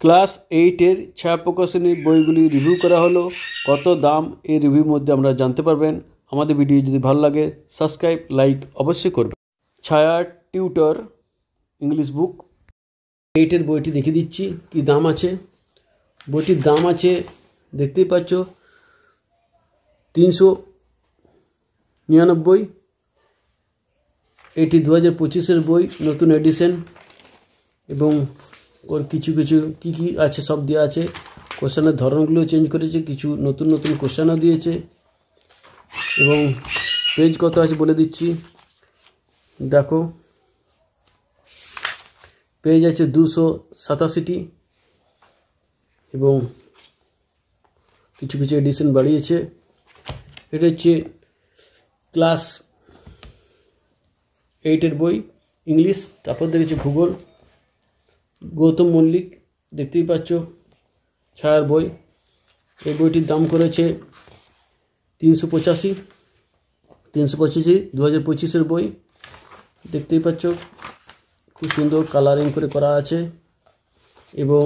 Class 8-এর ছায়া প্রকাশনীর বইগুলি review করা হলো। কত দাম এই রিভিউর মধ্যে আমরা জানতে পারবেন। আমাদের ভিডিও যদি ভালো লাগে সাবস্ক্রাইব লাইক অবশ্যই করবেন। ছায়া টিউটর ইংলিশ বুক 8-এর বইটি দেখিয়ে দিচ্ছি কি দাম আছে। বইটির দাম আছে দেখতেই পাচ্ছ 399। এটি 2025-এর বই, নতুন এডিশন এবং ওর কিছু কি আছে সব দেওয়া আছে। কোশ্চেনের ধরনগুলো চেঞ্জ করেছে, কিছু নতুন কোশ্চেনও দিয়েছে এবং পেজ কত আছে বলে দিচ্ছি। দেখো পেজ আছে 287টি এবং কিছু এডিশন বাড়িয়েছে। এটা হচ্ছে ক্লাস 8-এর বই ইংলিশ। তারপর দেখেছি ভূগোল, গৌতম মল্লিক দেখতেই পাচ্ছ ছায়ার বই। এই বইটির দাম করেছে 385। 2025-এর বই দেখতেই পাচ্ছ, খুব সুন্দর কালারিং করে করা আছে এবং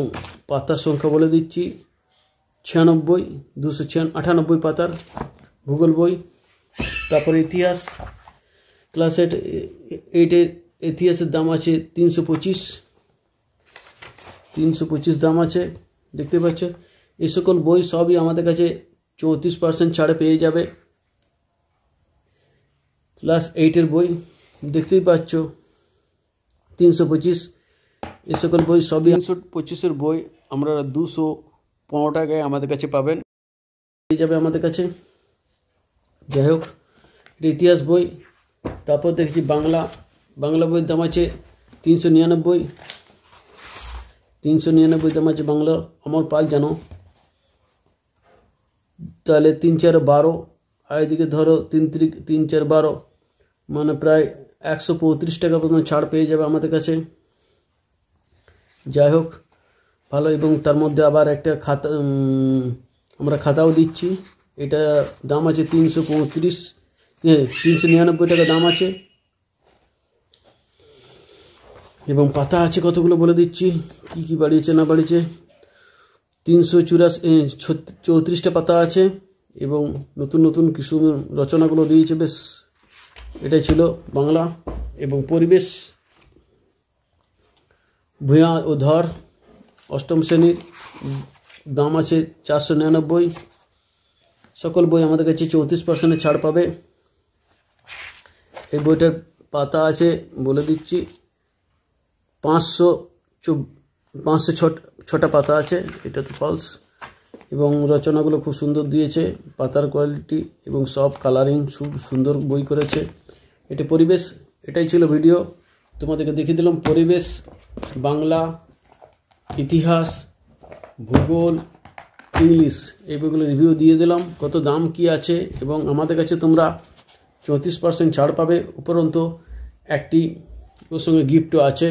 পাতার সংখ্যা বলে দিচ্ছি 96, 298 পাতার ভূগোল বই। তারপরে ইতিহাস, ক্লাস 8-এর ইতিহাসের দাম আছে 325 দাম আছে দেখতে পাচ্ছ। এই সকল বই সবই আমাদের কাছে 34% ছাড়ে পেয়ে যাবে। ক্লাস 8-এর বই দেখতেই পাচ্ছ 325। এই সকল বই সবই 325-এর বই আমরা 215 টাকায় আমাদের কাছে পাবেন, পেয়ে যাবে আমাদের কাছে। যাই হোক, এটা ইতিহাস বই। তারপর দেখছি বাংলা বইয়ের দাম আছে 399। 399 দাম আছে বাংলা। অমর পাল জানো, তাহলে 3 4 12 আর এদিকে ধরো 3 4 12 মানে প্রায় 135 টাকা পর্যন্ত ছাড় পেয়ে যাবে আমাদের কাছে। যাই হোক ভালো। এবং তার মধ্যে আবার একটা খাতা আমরা খাতাও দিচ্ছি। এটা দাম আছে 399 টাকা দাম আছে এবং পাতা আছে কতগুলো বলে দিচ্ছি, কি বাড়িয়েছে না বাড়িয়েছে। 334টা পাতা আছে এবং নতুন কিছু রচনাগুলো দিয়েছে বেশ। এটাই ছিল বাংলা। এবং পরিবেশ, ভূয়া ও ধর 8ম শ্রেণীর দাম আছে 499। সকল বই আমাদের কাছে 34% ছাড় পাবে। এই বইটার পাতা আছে বলে দিচ্ছি 506টা পাতা আছে, এটা তো ফলস। এবং রচনাগুলো খুব সুন্দর দিয়েছে, পাতার কোয়ালিটি এবং সব কালারিং খুব সুন্দর বই করেছে। এটা পরিবেশ। এটাই ছিল ভিডিও, তোমাদেরকে দেখিয়ে দিলাম পরিবেশ, বাংলা, ইতিহাস, ভূগোল, ইংলিশ এই বইগুলো রিভিউ দিয়ে দিলাম, কত দাম কি আছে। এবং আমাদের কাছে তোমরা 34% ছাড় পাবে, উপরন্তু একটি ওর সঙ্গে গিফটও আছে।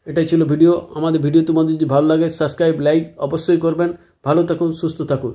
এটাই ছিল ভিডিও। আমাদের ভিডিও তোমাদের যদি ভালো লাগে সাবস্ক্রাইব লাইক অবশ্যই করবেন। ভালো থাকুন, সুস্থ থাকুন।